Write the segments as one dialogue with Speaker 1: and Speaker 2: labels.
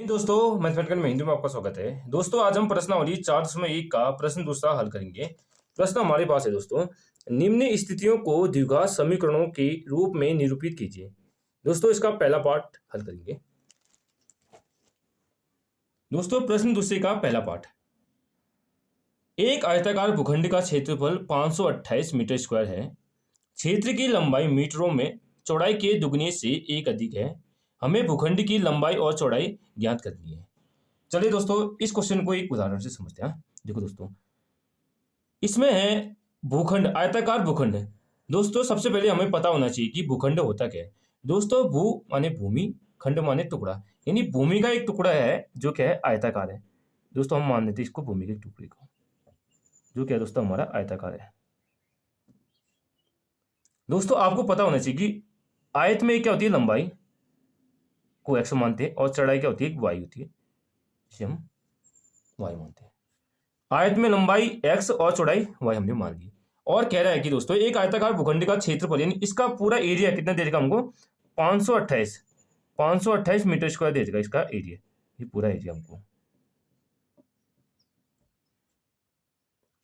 Speaker 1: दोस्तों मैथमेटिकल में हिंदी में आपका स्वागत है। दोस्तों आज हम प्रश्नावली 4.1 का प्रश्न दूसरा हल करेंगे। प्रश्न हमारे पास है दोस्तों, निम्न स्थितियों को द्विघात समीकरणों के रूप में निरूपित कीजिए। दोस्तों इसका पहला पार्ट हल करेंगे। दोस्तों प्रश्न दूसरे का पहला पार्ट, एक आयताकार भूखंड का क्षेत्रफल 528 मीटर स्क्वायर है। क्षेत्र की लंबाई मीटरों में चौड़ाई के दुगने से एक अधिक है। हमें भूखंड की लंबाई और चौड़ाई ज्ञात करनी है। चलिए दोस्तों इस क्वेश्चन को एक उदाहरण से समझते हैं। देखो दोस्तों, इसमें है भूखंड, आयताकार भूखंड। दोस्तों सबसे पहले हमें पता होना चाहिए कि भूखंड होता क्या है। दोस्तों भू माने भूमि, खंड माने टुकड़ा, यानी भूमि का एक टुकड़ा है जो क्या है आयताकार है। दोस्तों हम मान लेते हैं इसको भूमि के टुकड़े को, जो क्या है दोस्तों हमारा आयताकार है। दोस्तों आपको पता होना चाहिए कि आयत में क्या होती है, लंबाई को x मानते हैं और चौड़ाई क्या होती है, y होती है, इसे हम y मानते हैं। आयत में लंबाई x और चौड़ाई y हमने मान ली। और कह रहा है कि दोस्तों एक आयताकार भूखंड का क्षेत्रफल यानी इसका पूरा एरिया कितना दे देगा हमको, 528 मीटर स्क्वायर दे देगा इसका एरिया, ये पूरा एरिया हमको।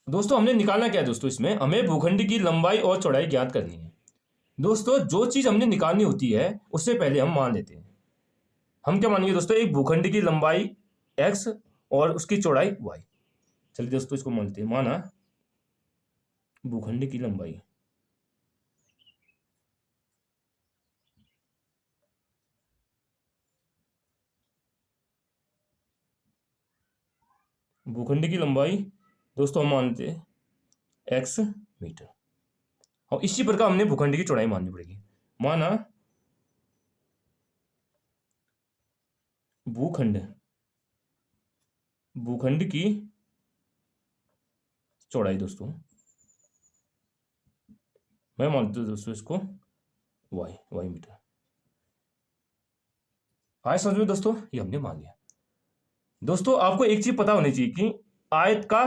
Speaker 1: दोस्तों हमने निकालना क्या है, दोस्तों इसमें हमें भूखंड की लंबाई और चौड़ाई ज्ञात करनी है। दोस्तों जो चीज हमने निकालनी होती है उससे पहले हम मान लेते हैं। हम क्या मानेंगे दोस्तों, एक भूखंड की लंबाई x और उसकी चौड़ाई y। चलिए दोस्तों इसको मानते हैं। माना भूखंड की लंबाई दोस्तों हम मानते हैं x मीटर, और इसी प्रकार हमने भूखंड की चौड़ाई माननी पड़ेगी। माना भूखंड की चौड़ाई दोस्तों मैं मानता हूं दोस्तों इसको y मीटर। आए समझ में दोस्तों, ये हमने मान लिया। दोस्तों आपको एक चीज पता होनी चाहिए कि आयत का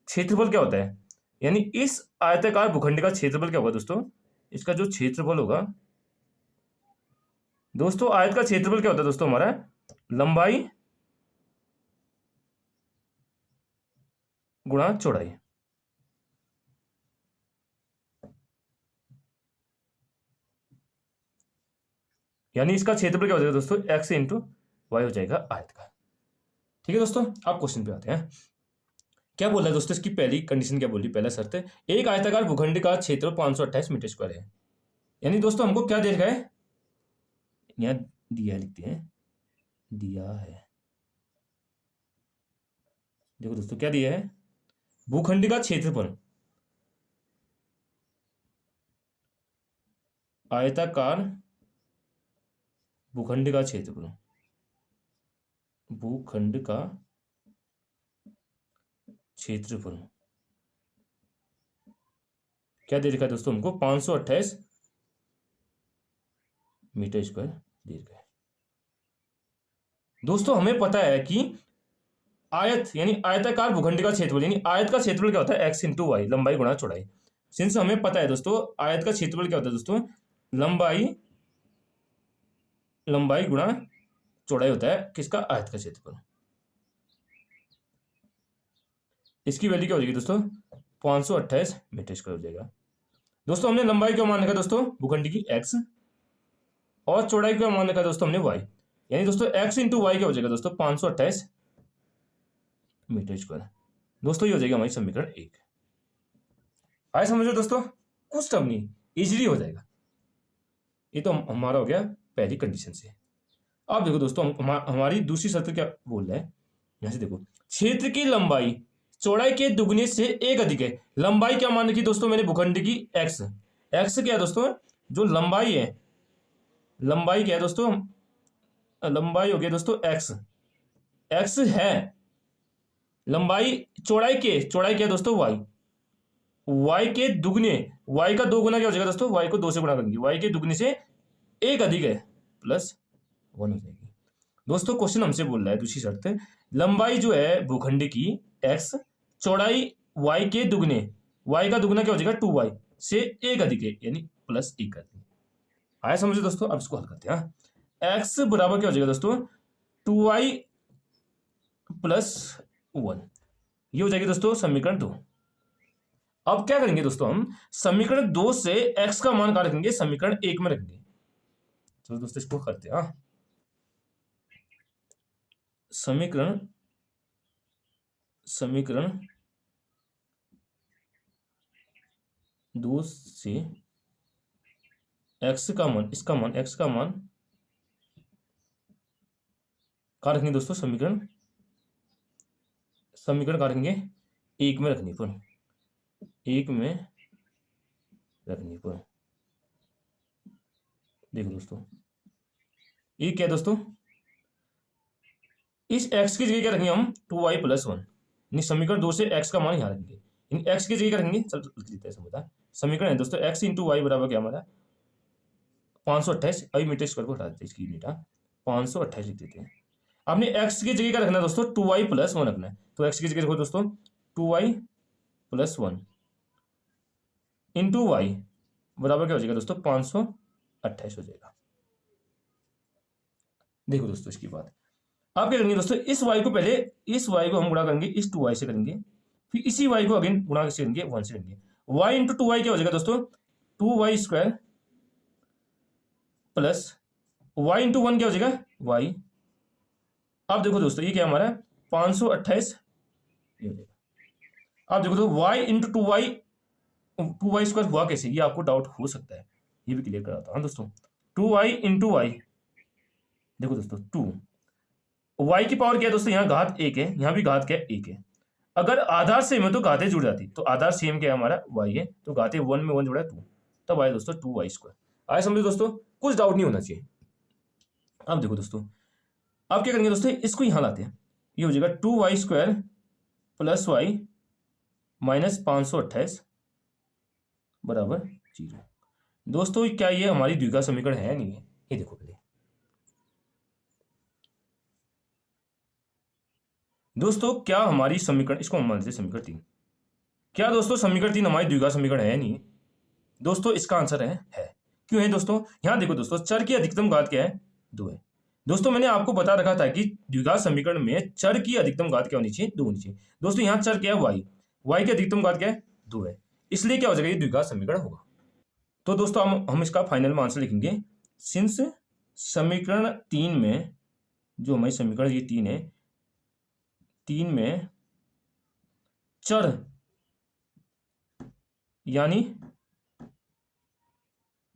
Speaker 1: क्षेत्रफल क्या होता है, यानी इस आयताकार भूखंड का क्षेत्रफल क्या होगा दोस्तों, इसका जो क्षेत्रफल होगा दोस्तों, आयत का क्षेत्रफल क्या होता है दोस्तों, हमारा लंबाई गुणा चौड़ाई। यानी इसका क्षेत्रफल क्या हो जाएगा दोस्तों, x इंटू वाई हो जाएगा आयत का। ठीक है दोस्तों, आप क्वेश्चन पे आते हैं। क्या बोल रहा है दोस्तों, इसकी पहली कंडीशन क्या बोली, पहला शर्त है एक आयताकार भूखंड का क्षेत्र 528 मीटर स्क्वायर है। यानी दोस्तों हमको क्या दे रखा है, यहां दिया लिखते हैं, दिया है। देखो दोस्तों क्या दिया है, भूखंड का क्षेत्रफल, आयताकार भूखंड का क्षेत्रफल, भूखंड का क्षेत्रफल क्या दे रखा है दोस्तों हमको, 528 मीटर स्क्वायर दे रखा है। दोस्तों हमें पता है कि आयत यानी आयताकार भूखंड का क्षेत्रफल यानी आयत का क्षेत्रफल क्या होता है, x इंटू वाई, लंबाई गुणा चौड़ाई। सिंस हमें पता है दोस्तों आयत का क्षेत्रफल क्या होता है दोस्तों, लंबाई गुणा चौड़ाई होता है किसका, आयत का क्षेत्रफल। इसकी वैल्यू क्या हो जाएगी दोस्तों, 528 मीटर स्क्वायर हो जाएगा। दोस्तों हमने लंबाई क्या मान रखा दोस्तों, भूखंड की x, और चौड़ाई क्या मान रखा दोस्तों हमने y। यानी दोस्तों x इंटू वाई क्या हो जाएगा दोस्तों, 528 मीटर स्क्वायर। दोस्तों ये हो जाएगा हमारी समीकरण 1। आए समझो दोस्तों, कुछ टर्म नहीं, इजीली हो जाएगा। ये तो हमारा हो गया पहली कंडीशन से। अब देखो दोस्तों हमारी दूसरी शर्त क्या बोल रहा है, यहां से देखो, क्षेत्र की लंबाई चौड़ाई के दुगने से एक अधिक है। लंबाई क्या मान रखी दोस्तों मैंने, भूखंड की x क्या है दोस्तों, जो लंबाई है, लंबाई क्या है दोस्तों, लंबाई हो गया दोस्तों x है, लंबाई चौड़ाई क्या है दोस्तों y के दुगने, y का दो गुना क्या हो जाएगा दोस्तों, y को 2 से गुणा करेंगे, y के दुगने से एक अधिक है, प्लस 1 हो जाएगी। दोस्तों क्वेश्चन हमसे बोल रहा है दूसरी शर्त, लंबाई जो है भूखंड की x, चौड़ाई y के दुगने, y का दुगना क्या हो जाएगा 2y से एक अधिक है, यानी प्लस 1 कर देंगे। आया समझे दोस्तों, अब इसको हल करते हैं। x बराबर क्या हो जाएगा दोस्तों, 2y प्लस 1, ये हो जाएगी दोस्तों समीकरण 2। अब क्या करेंगे दोस्तों, हम समीकरण 2 से x का मान कहाँ रखेंगे, समीकरण 1 में रखेंगे। चलो दोस्तों इसको करते हैं। समीकरण समीकरण 2 से x का मान, इसका मान, x का मान कहाँ रखेंगे दोस्तों, समीकरण कहाँ रखेंगे, 1 में रखनी पर, 1 में रखनी पर। देखो दोस्तों ये क्या है दोस्तों, इस x की जगह क्या रखेंगे हम, 2y प्लस 1, यानी समीकरण 2 से x का मान यहाँ रखेंगे। इन x की जगह क्या रखेंगे, चल लिख लेते हैं, समझा। समीकरण है दोस्तों x इंटू वाई बराबर क्या हमारा 528, अभी मीटर स्क्वायर को हटा देते हैं, इसकी यूनिट 528 लिख देते हैं। आपने x की जगह क्या रखना है दोस्तों, 2y प्लस 1 रखना है। तो x की जगह रखो दोस्तों 2y प्लस 1 इंटू वाई बराबर क्या हो जाएगा दोस्तों, 528 हो जाएगा। देखो दोस्तों इसकी बात, आप क्या करेंगे दोस्तों, इस y को पहले, इस y को हम गुणा करेंगे इस 2y से करेंगे, फिर इसी y को अगेन गुणा कैसे करेंगे, 1 से करेंगे। y इंटू 2y क्या हो जाएगा दोस्तों, 2y square plus y into 1 क्या हो जाएगा, y। अब देखो दोस्तों ये क्या हमारा 528 ये हो जाएगा। अब देखो तो y इंटू 2y स्क्वायर हुआ कैसे, ये आपको डाउट हो सकता है, ये भी क्लियर कराता हूँ दोस्तों। 2y इंटू वाई, देखो दोस्तों 2 y की पावर क्या है दोस्तों, यहाँ घात 1 है, यहाँ भी घात क्या है, 1 है। अगर आधार सेम है तो घातें जुड़ जाती, तो आधार सेम क्या है हमारा y है, तो घातें 1 में 1 जुड़ा है 2, तब आए दोस्तों 2y स्क्वायर। आए समझो दोस्तों, कुछ डाउट नहीं होना चाहिए। अब देखो दोस्तों, अब क्या करेंगे दोस्तों, इसको यहां लाते हैं, ये हो जाएगा 2y square plus Y minus 528 बराबर 0। दोस्तों क्या ये हमारी द्विघात समीकरण है, नहीं है, ये देखो पहले दोस्तों, क्या हमारी समीकरण, इसको हम मानते हैं समीकरण 3, क्या दोस्तों समीकरण 3 हमारी द्विघात समीकरण है, नहीं है दोस्तों, इसका आंसर है। क्यों है दोस्तों, यहां देखो दोस्तों, चर की अधिकतम घात क्या है, 2 है। दोस्तों मैंने आपको बता रखा था कि द्विघात समीकरण में चर की अधिकतम घात क्या होनी चाहिए, 2 होनी चाहिए। दोस्तों यहाँ चर क्या है, y की अधिकतम घात क्या है, 2 है, इसलिए क्या हो जाएगा, ये द्विघात समीकरण होगा। तो दोस्तों हम इसका फाइनल में आंसर लिखेंगे, सिंस समीकरण 3 में, जो हमारी समीकरण ये 3 है, 3 में चर यानी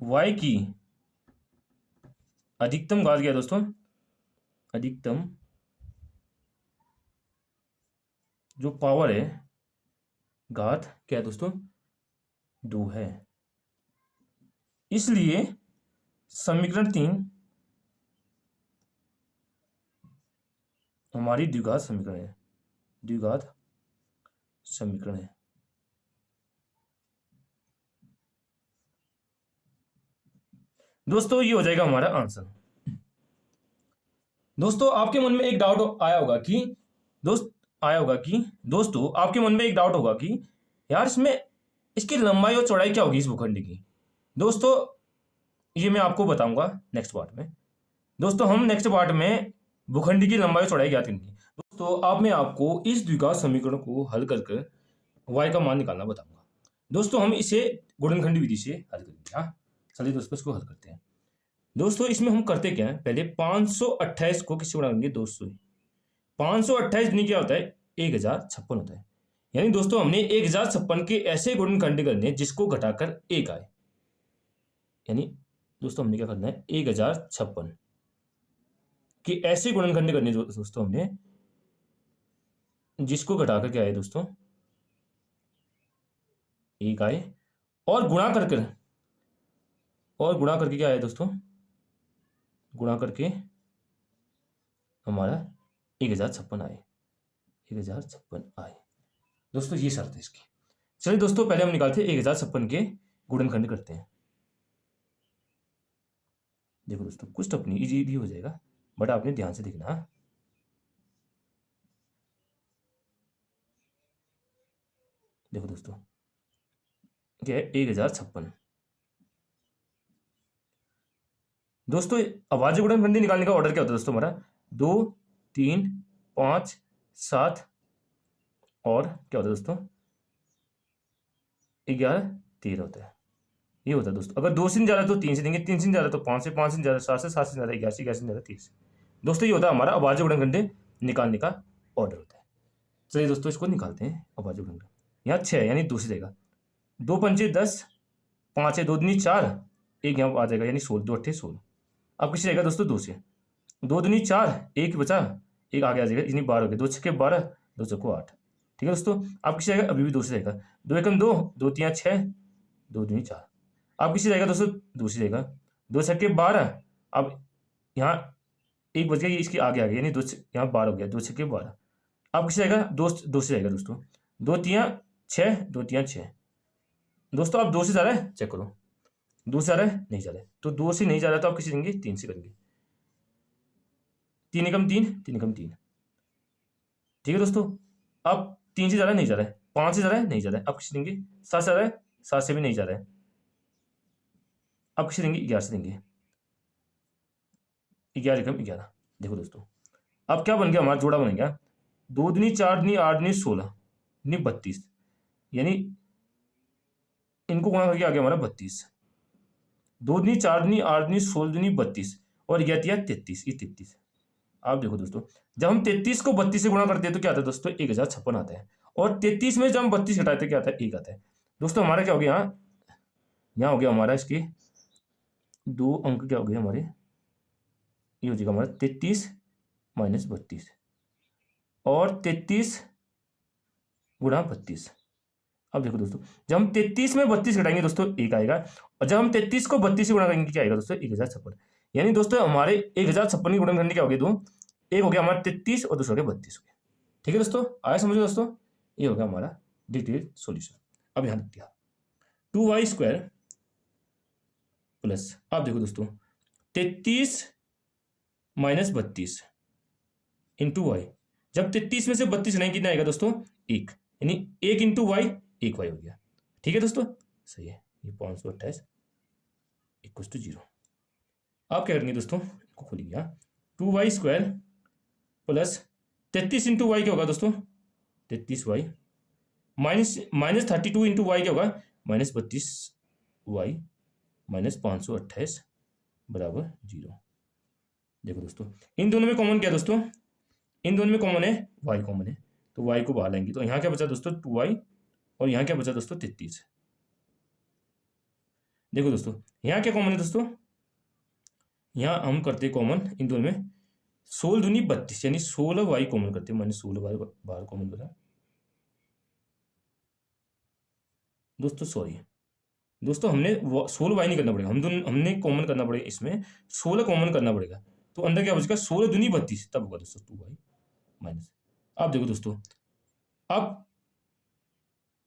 Speaker 1: y की अधिकतम घात क्या है दोस्तों, अधिकतम जो पावर है घात क्या है दोस्तों, 2 है, इसलिए समीकरण 3 हमारी द्विघात समीकरण है, द्विघात समीकरण है। दोस्तों ये हो जाएगा हमारा आंसर। दोस्तों आपके मन में एक डाउट आया होगा कि दोस्तों आपके मन में एक डाउट होगा कि यार इसमें इसकी लंबाई और चौड़ाई क्या होगी इस भूखंड की। दोस्तों ये मैं आपको बताऊंगा नेक्स्ट पार्ट में। दोस्तों हम नेक्स्ट पार्ट में भूखंड की लंबाई और चौड़ाई ज्ञात करेंगे। दोस्तों अब मैं आपको इस द्विघात समीकरण को हल कर y का मान निकालना बताऊंगा। दोस्तों हम इसे गुणनखंड विधि से हल करेंगे। हाँ चलिए दोस्तों इसको हल करते हैं। दोस्तों इसमें हम करते क्या है, पहले 528 को किससे गुणा करेंगे, 200। 528 नहीं क्या होता है, 1056 होता है। यानी दोस्तों हमने 1056 के ऐसे गुणनखंड करने जिसको घटाकर 1 आए। यानी दोस्तों हमने क्या करना है, 1056 के ऐसे गुणनखंड करने दोस्तों हमने जिसको घटाकर क्या आए दोस्तों, 1 आए, और गुणा करके क्या आया दोस्तों, गुणा करके हमारा 1056 आए, 1056 आए। दोस्तों ये शर्त है इसकी। चलिए दोस्तों पहले हम निकालते हैं 1056 के गुणनखंड करते हैं। देखो दोस्तों कुछ टफ नहीं, इजी हो जाएगा, बट आपने ध्यान से देखना। देखो दोस्तों क्या है, 1056। दोस्तों अभाज्य गुणनखंड निकालने का ऑर्डर क्या होता है दोस्तों, हमारा 2 3, 5, 7 और क्या होता है दोस्तों 11, 13 होता है। ये होता है दोस्तों। अगर 2 से नहीं जा रहा तो 3 से देंगे, 3 से नहीं जा रहा तो 5 से, 5 से नहीं जा रहा 7 से, 7 से नहीं जा रहा 11 से, 11 से नहीं जा रहा 30 से। दोस्तों ये होता है हमारा अभाज्य गुणनखंड निकालने का ऑर्डर होता है। चलिए दोस्तों इसको निकालते हैं अभाज्य गुणनखंड। यहाँ 6 यानी 2 से जाएगा, 2 पंचे 10, 5 है 2 दूनी 4, एक यहाँ आ जाएगा यानी 16, 2 अट्ठे 16। अब किसी जाएगा दोस्तों 2 से, 2 दूनी 4, एक बचा, एक आगे आ जाएगा यानी 12 हो गया, 2 छक्के 12, 2 चौको 8। ठीक है दोस्तों। अब किसी जाएगा अभी भी 2 से जाएगा, 2 एकम 2, 2 तियां 6, 2 दूनी 4। अब किसी जाएगा दोस्तों 2 से जाएगा, 2 छक्के 12, अब यहाँ एक बच गया, ये इसके आगे आ गया यानी 2 यहाँ 12 हो गया, 2 छक्के 12। अब किसी जाएगा 2 से जाएगा दोस्तों, 2 तियां 6, 2 तियां 6। दोस्तों अब 2 से जा रहा है, चेक करो 2 से जा रहा है, नहीं जा रहा है, तो 2 से नहीं जा रहा तो आप किसी देंगे 3 से करेंगे, 3 एकम 3, 3 एकम 3। ठीक है दोस्तों। अब 3 से जा रहा है, नहीं जा रहा है, 5 से जा रहा है, नहीं जा रहा है, अब किसी देंगे 7 से जा रहा है, 7 से भी नहीं जा रहा है, अब किसी देंगे 11 से देंगे, 11 एकम 11। देखो दोस्तों अब क्या बन गया, हमारा जोड़ा बन गया 2 दूनी 4 दूनी 8 दूनी 16 दूनी 32, यानी इनको गुणा करके आ गया हमारा 32, 2 दूनी 4 दूनी 8 दूनी 16 दूनी 32 और 33, ये 33। आप देखो दोस्तों जब हम 33 को 32 से गुणा करते हैं तो क्या आता है दोस्तों 1056 आता है, और 33 में जब हम 32 घटाते हैं क्या आता है 1 आता है। दोस्तों हमारा क्या हो गया, यहाँ हो गया हमारा इसके 2 अंक क्या हो गए हमारे, ये हो जाएगा हमारा 33 माइनस 32 और 33 गुणा 32। अब देखो दोस्तों जब हम 33 में 32 घटाएंगे दोस्तों 1 आएगा, और जब हम 33 को 32 से गुणा करेंगे क्या आएगा दोस्तों 1056। यानी दोस्तों हमारे 1056 की गुणनखंड क्या हो गया, दो एक हो गया हमारा 33 और दूसरा हो गया 32 हो गया। ठीक है दोस्तों, आया समझो दोस्तों, ये हो गया हमारा डिटेल सॉल्यूशन। अब यहाँ लिख दिया 2y² प्लस, आप देखो दोस्तों 33 माइनस 32 इंटू वाई, जब 33 में से 32 नहीं कितना आएगा दोस्तों 1, यानी 1 इंटू वाई 1 वाई हो गया। ठीक है दोस्तों, सही है, ये 528 इक्वल टू 0। आप क्या करेंगे दोस्तों, इसको खोलिए 2y² प्लस 33 इंटू वाई क्या होगा दोस्तों 33y माइनस 32 इंटू वाई क्या होगा माइनस 32y माइनस 528 बराबर 0। देखो दोस्तों इन दोनों में कॉमन क्या है दोस्तों, इन दोनों में कॉमन है y कॉमन है, तो y को बाहर लेंगे तो यहाँ क्या बचा दोस्तों 2y और यहाँ क्या बचा दोस्तों 33। देखो दोस्तों यहाँ क्या कॉमन है दोस्तों, यहाँ हम करते कॉमन इन दोनों में 16 दूनी 32 यानी 16y कॉमन करते हैं, मैंने 16y बाहर कॉमन करा दोस्तों, सॉरी दोस्तों हमने 16y नहीं करना पड़ेगा, हमने कॉमन करना पड़ेगा, इसमें 16 कॉमन करना पड़ेगा, तो अंदर क्या बचेगा 16 दूनी 32 तब होगा दोस्तों 2y माइनस। अब देखो दोस्तों अब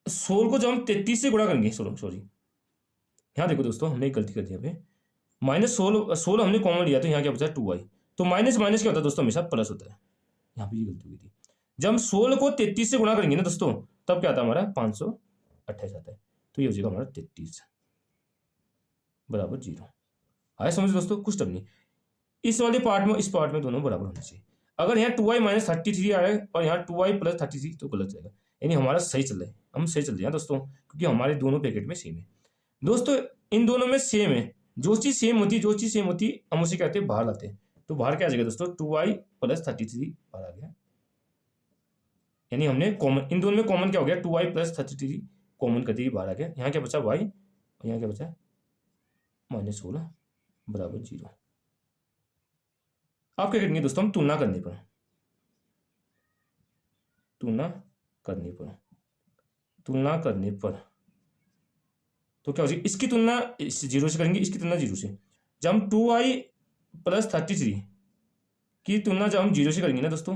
Speaker 1: 16 को जब हम 33 से गुणा करेंगे, सॉरी यहाँ देखो दोस्तों हमने एक गलती कर दी, यहाँ पे माइनस 16 हमने कॉमन लिया तो यहाँ क्या बचा 2y, तो माइनस माइनस क्या होता है दोस्तों हमेशा प्लस होता है, यहाँ पे ये गलती हुई थी। जब हम 16 को 33 से गुणा करेंगे ना दोस्तों तब क्या आता है हमारा 528 आता है, तो ये हो जाएगा हमारा 33 बराबर 0। आया समझ दोस्तों, कुछ टर्म नहीं, इस वाले पार्ट में इस पार्ट में दोनों बराबर होने चाहिए। अगर यहाँ 2y माइनस 33 आ रहा है और यहाँ 2y प्लस 33 तो गलत जाएगा, यानी हमारा सही चल रहा है, हम सही चल रहे हैं दोस्तों, क्योंकि हमारे दोनों पैकेट में सेम है दोस्तों, इन दोनों में सेम है, जो चीज सेम होती है हम उसे कहते हैं बाहर लाते हैं, तो बाहर क्या आ जाएगा दोस्तों 2y प्लस 33 बाहर आ गया, यानी हमने कॉमन इन दोनों में कॉमन क्या हो गया 2y प्लस 33 कॉमन कर दी बाहर आ गया। यहाँ क्या बचा y और यहाँ क्या बचा माइनस 16 बराबर 0। आप क्या करेंगे दोस्तों, हम तुलना करने पर तो क्या हो जाएगी, इसकी तुलना 0 से करेंगे, इसकी तुलना 0 से। जब हम 2y प्लस 33 की तुलना जब हम 0 से करेंगे ना दोस्तों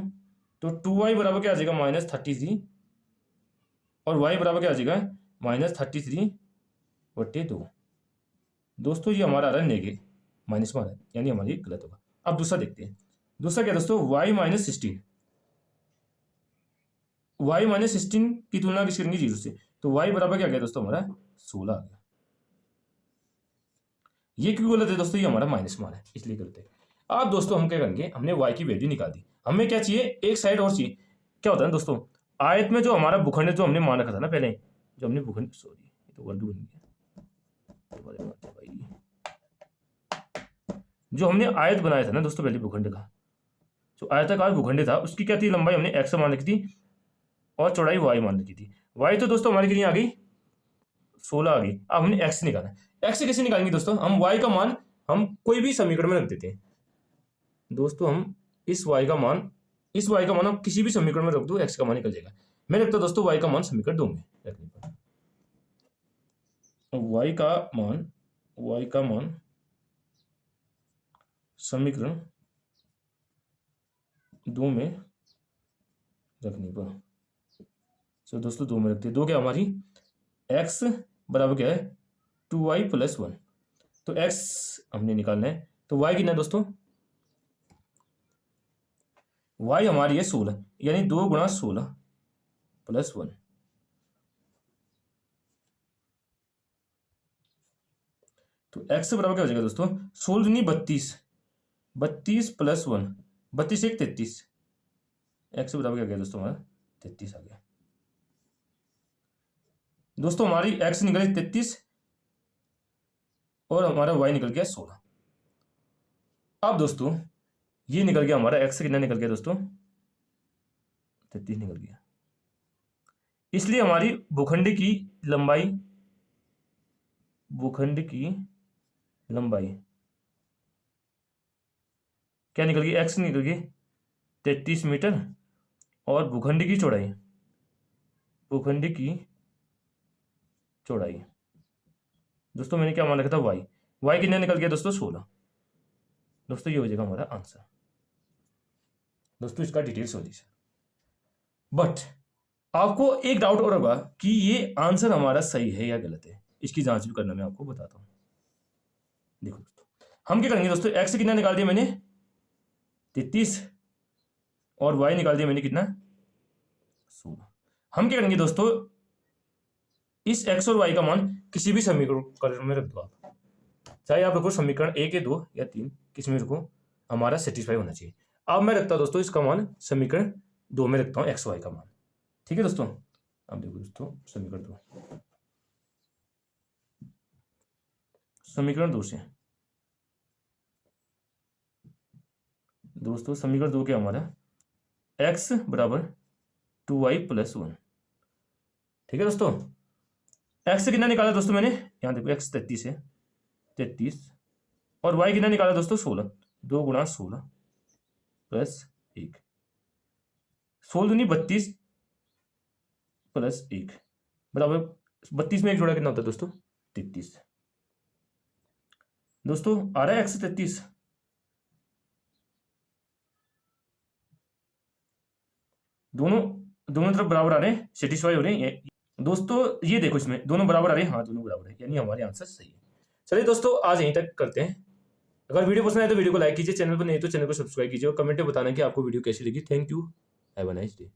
Speaker 1: तो 2y बराबर क्या आ जाएगा माइनस 33 और y बराबर क्या आ जाएगा माइनस 33/2। दोस्तों ये हमारा आ रहा है नेगेटिव माइनस में आ रहा है, यानी हमारी गलत होगा। अब दूसरा देखते हैं, दूसरा क्या दोस्तों y माइनस 16 की तुलना किस करेंगे 0 से, तो y बराबर क्या आ गया दोस्तों हमारा 16 आ गया। ये क्यों गलत है दोस्तों, ये हमारा माइनस में आ रहा है इसलिए गलत है। अब दोस्तों हम क्या करेंगे, हमने y की वैल्यू निकाल दी, हमें क्या चाहिए, एक साइड और चाहिए। क्या होता है ना दोस्तों, आयत में जो हमारा भूखंड जो हमने मान रखा था ना पहले, जो हमने भूखंड, सॉरी तो वर्ड बन गया, दोबारा बनाते हैं भाई। जो हमने आयत बनाया था ना दोस्तों पहले भूखंड का, जो आयताकार भूखंड था, उसकी क्या थी, लंबाई हमने एक्स मान रखी थी और चौड़ाई वाई मान रखी थी। वाई तो दोस्तों हमारी कितनी आ गई, 16 आ गई। अब हमने एक्स निकालना है। एक्स कैसे निकालेंगे दोस्तों, हम वाई का मान हम कोई भी समीकरण में रख देते हैं दोस्तों। हम इस वाई का मान हम किसी भी समीकरण में रख दो, एक्स का मान निकल जाएगा। मैं रखता हूं दोस्तों वाई का मान समीकरण 2 में रखने पर, वाई का मान समीकरण 2 में रखने पर, तो दोस्तों 2 में रखते हैं। 2 क्या हमारी, x बराबर क्या है 2y + 1। तो x हमने निकालना है, तो y कितना है दोस्तों, y हमारी है 16, यानी 2 × 16 + 1। तो x बराबर क्या हो जाएगा दोस्तों, 16 दूनी 32, 32 + 1, 32 1 33। x बराबर क्या गया दोस्तों हमारा 33 आ गया दोस्तों। हमारी x निकली 33 और हमारा y निकल गया 16। अब दोस्तों ये निकल गया हमारा x कितना निकल गया दोस्तों, 33 निकल गया। इसलिए हमारी भूखंड की लंबाई क्या निकल गई, x निकल गई 33 मीटर और भूखंड की चौड़ाई दोस्तों मैंने क्या मान रखा था, y कितना निकल गया दोस्तों 16। दोस्तों ये हो जाएगा हमारा आंसर दोस्तों, इसका डिटेल सॉल्यूशन। बट आपको एक डाउट और होगा कि ये आंसर हमारा सही है या गलत है, इसकी जांच भी करना मैं आपको बताता हूं। देखो दोस्तों हम क्या करेंगे दोस्तों, x कितना निकाल दिया मैंने 33 और y निकाल दिया मैंने कितना 16। हम क्या करेंगे दोस्तों, इस x और y का मान किसी भी समीकरण में रख दो आप, चाहे आप रखो समीकरण 1 या 2 या 3, किस में रखो, हमारा सेटिस्फाई होना चाहिए। अब मैं रखता हूं दोस्तों इसका मान समीकरण 2 में रखता हूं, एक्स वाई का मान। ठीक है दोस्तों, अब देखो दोस्तों समीकरण 2 से दोस्तों, समीकरण 2 क्या हमारा x बराबर 2y + 1। ठीक है दोस्तों, x से कितना निकाला दोस्तों मैंने, यहां देखो x 33 है, 33 और y कितना निकाला दोस्तों 16, 2 × 16 + 1, 16 दूनी 32 + 1 बराबर 32 में 1 जोड़ा कितना होता है दोस्तों 33। दोस्तों आ रहा है x 33, दोनों तरफ बराबर आ रहे हैं, सेटिस्फाई हो रहे हैं दोस्तों। ये देखो इसमें दोनों बराबर आ रहे हैं, हाँ दोनों बराबर है, यानी हमारे आंसर सही है। चलिए दोस्तों आज यहीं तक करते हैं। अगर वीडियो पसंद आए तो वीडियो को लाइक कीजिए, चैनल पर नहीं तो चैनल को सब्सक्राइब कीजिए और कमेंट में बताना कि आपको वीडियो कैसी लगी। Thank you, have a nice day.